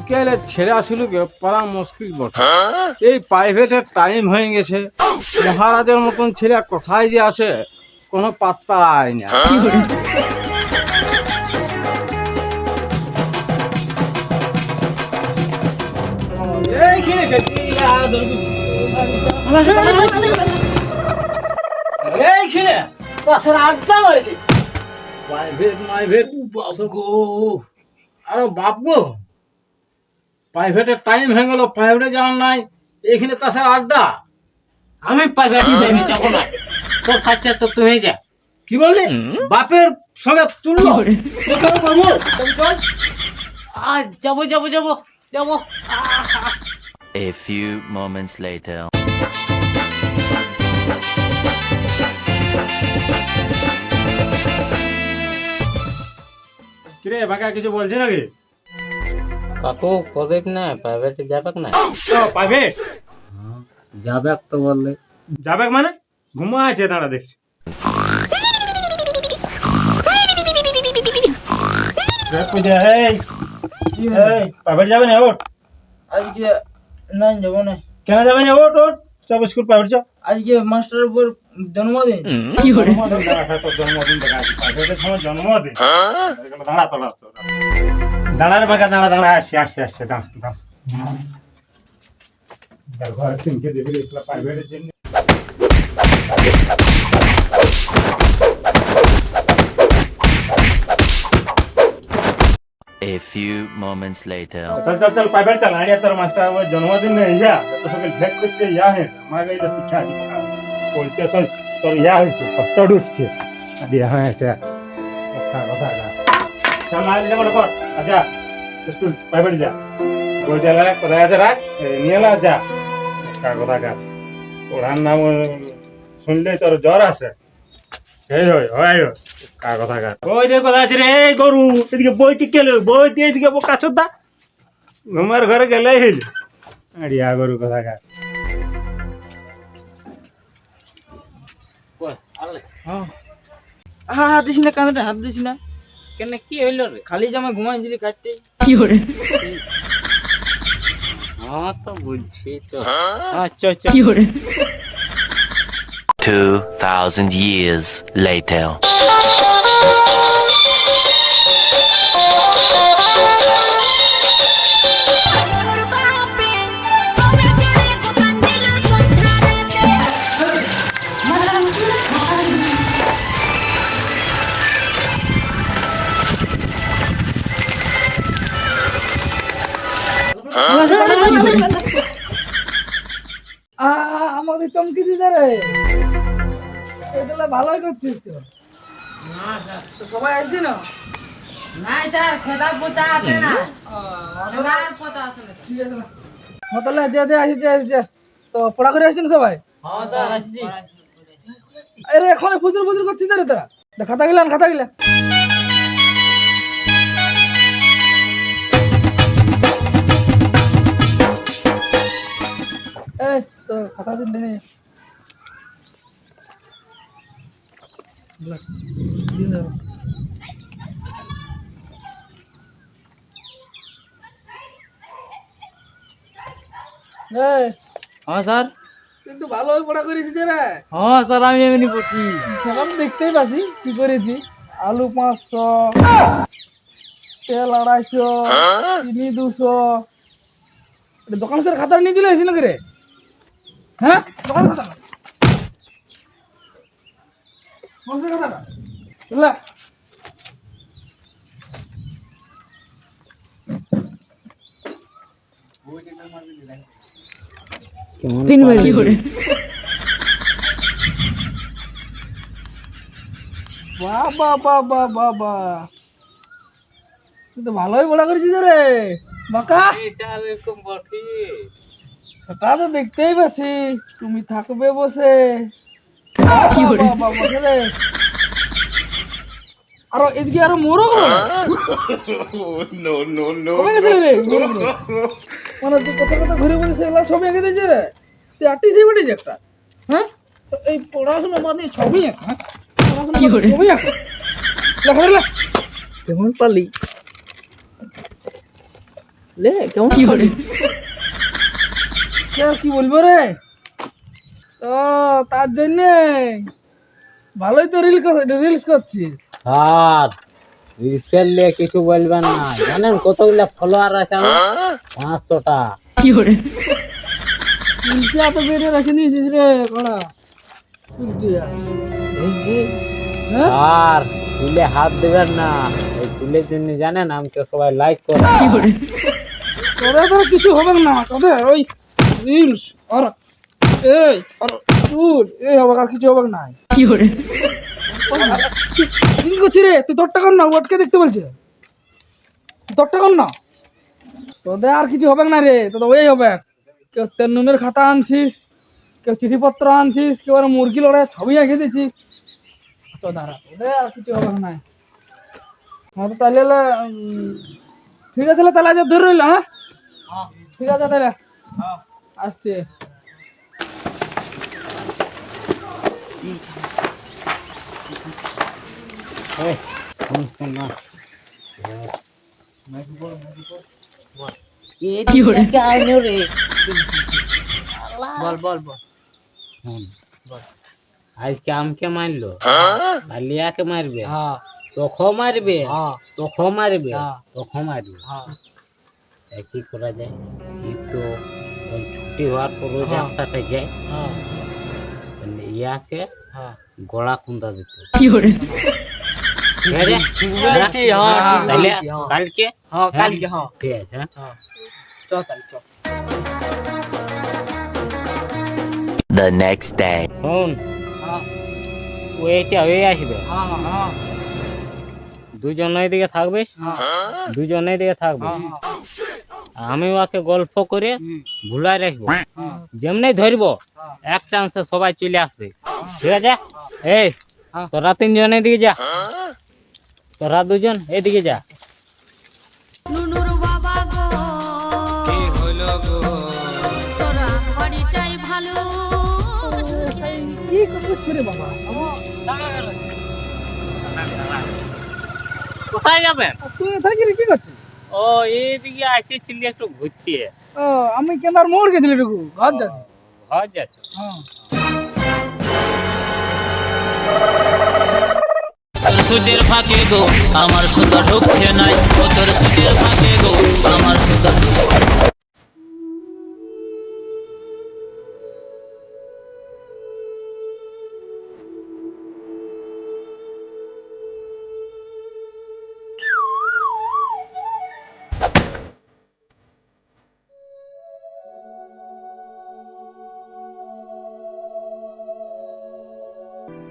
আজকাল ছেলে আসিলকে পড়া মুশকিল বটে। এই প্রাইভেটের টাইম হয়ে গেছে, মহারাজের মতন ছেলে কোথায় যে আসে কোনো পাত্তাই না। এইখানে পাশের আড্ডা মারেছে প্রাইভেট মাইভেট গো। আরে বাপ গো, প্রাইভেটের টাইম হয়ে গেল, প্রাইভেটে যাওয়ার নাই, এখানে তাছাড়া আড্ডা। আমি প্রাইভেটে যাবো না, তোর খরচা তো তুই যা। কি বললি? বাপের সঙ্গে তুললো করবো? আর যাবো যাবো যাবো যাবো। A few moments later. কিরে বাঁকা কিছু বলছে নাকি? কাকু কদেক না প্রাইভেটে যাবে না? প্রাইভেট যাবে তো বললে। যাবে মানে ঘুমা আছে, দাঁড়া দেখছি। প্রাইভেট যাবে না? ওঠ। আজকে না যাবো না। কেন যাবে না? ওঠ ওঠ, সব স্কুল প্রাইভেট যাও। আজকে মাস্টারের উপর জন্মদিন। জন্মদিন দেখা আছে তোর, জন্মদিন দেখা আছে। প্রাইভেটের সময় জন্মদিন। দাঁড়া তোরা, দাঁড়ার বাঁকা দাঁড়া, দাঁড়া আসছে আসছে আসছে, দাঁড়া দাঁড়া। ঘরে তিনকে দেখে দিয়েছিল প্রাইভেটের জন্য। A few moments later. চল চল চল প্রাইভেট চল। আড়িয়া তোর মাস্টার জন্মদিন নেই যা, এত সকাল ভেট করতে যা। হ্যাঁ আমাকে এটা শিক্ষা বলতে তোর ইয়া হয়েছে, কষ্ট উঠছে। হ্যাঁ কথা কথা চল না যাবো কর। আচ্ছা স্কুল প্রাইভেট যা, বইটা কোথায় আছে রাখ, নিয়ে এলা যা। কথা গাছ ওড়ার নাম শুনলে তোর জ্বর আছে। এই হয় কথা গাছ। বই দিয়ে কথা আছে রে গরু, এদিকে বইটি কেলো, বই দিয়ে এদিকে কাছর দা আমার ঘরে গেলে হইল। আড়িয়া গরু কথা গাছ। হাত দিস না কাঁধে, হাত দিস না। কেন কি হইলো রে? খালি জামা ঘুমাইছিলি কাটতে। হ্যাঁ তো বুঝছি তো। আচ্ছা আচ্ছা। 2000 years later. আমাদের চমকি দিতে রে, এটা ভালোই করছিস তো। তো সবাই আসছি না? না স্যার, খেলা পোতা আছে না। খেলার পোতা আছে না। ঠিক আছে না, তাহলে যে আসিছে তো পড়া করে আসছেন সবাই? হ্যাঁ স্যার আসছি। আরে এখন ফুজুর ফুজুর করছিস রে তোরা? খাতা গিলান, খাতা গিলা। এই তো খাতা দিন নে। হ্যাঁ স্যার। কিন্তু ভালোই পড়া করেছিস রে। হ্যাঁ স্যার আমি এমনি পড়ছি। সেখানে দেখতেই পাচ্ছি কি করেছি। আলু 500, তেল 250, চিনি 200। দোকান স্যার খাতা নিয়ে চলে আসিল রে? হ্যাঁ দোকান খাতা বসে খাতা বুঝলা? তিন বাজি করে। বাবা বাবা বাবা, তুই তো ভালোই পড়া করেছিস রে বাঁকা। সেটা তো দেখতেই পাচ্ছি, তুমি থাকবে বসে। বাবা বসে রে। আরো এদিকে আরো মোরো মানে তুই কথা কথা ঘুরে ঘুরে সেগুলো ছবি এঁকে দিয়েছে রে। তুই আর্টিস্ট হয়ে বেরিয়েছে একটা। হ্যাঁ এই পড়াশোনা বাদ দিয়ে ছবি আঁকা। হ্যাঁ পড়াশোনা ছবি আঁকা লেখা যেমন পারলি। লে কেমন করে কি বলবো রে, তো তার জন্য ভালোই তো রিলস করছিস। আর রিলসের লিয়ে কিছু বলবেন না, জানেন কতগুলা ফলোয়ার আছে আমার? 500টা। তুলসিয়া তো বেড়ে রেখে নিয়েছিস রে কড়া তুলসিয়া। আর তুলে হাত দেবেন না, এই তুলের জন্য জানেন আমাকে সবাই লাইক করে। তোরা কিছু হবে না, তোদের ওই রিলস আর এই আর তুল এই হবে, আর কিছু হবে না। কি করছিস রে তুই? তোরটা কর না, ওটকে দেখতে বলছে, তোরটা কর না। তোদের আর কিছু হবে না রে, তোদের ওই হবে। কেউ তেল নুনের খাতা আনছিস, কেউ চিঠিপত্র আনছিস, কেউ আর মুরগি লড়াই ছবি এঁকে দিচ্ছিস। তো দাঁড়া, ওদের আর কিছু হবে না। হ্যাঁ তো তাহলে ঠিক আছে তাহলে আজ ধরে রইল। হ্যাঁ ঠিক আছে তাহলে আসছে। বল আজকে আমকে মারলো, আলিয়াকে মারবে, তোখো মারবে, তোখো মারবে, তোখো মারবে। কি করা যায়? তো ছুটি হওয়ার পর রোজ রাস্তাতে যায়, ইয়াকে গলা খুন্দা দিত। তাহলে কালকে ঠিক আছে। The next day. শোন, ওইটা হয়ে আসবে, দুজন দিকে থাকবে, দুজন দিকে থাকবে। আমি ওকে গল্প করে ভুলাই রাখবো, যেমনি ধরবো এক চান্সে সবাই চলে আসবে। ঠিক আছে? এই তোরা 3 জনের দিকে যা, তোরা 2 জন এদিকে যা। নুনুর বাবা গো, কি হলো গো, তোরা বাড়িটাই ভালো। কি করছিস রে বাবা? কোথায় যাবেন? তুই থাকি কি করছিস? ও এইদিকে আসেছিলি একটু ঘুরতে। ও আমি কেনার মোড় গেছিলি টুকু, ঘর যাচ্ছি। ঘর যাচ্ছ? হ্যাঁ সুচের ফাঁকে গো আমার সুতা ঢুকছে নাই, ও তোর সুচের ফাঁকে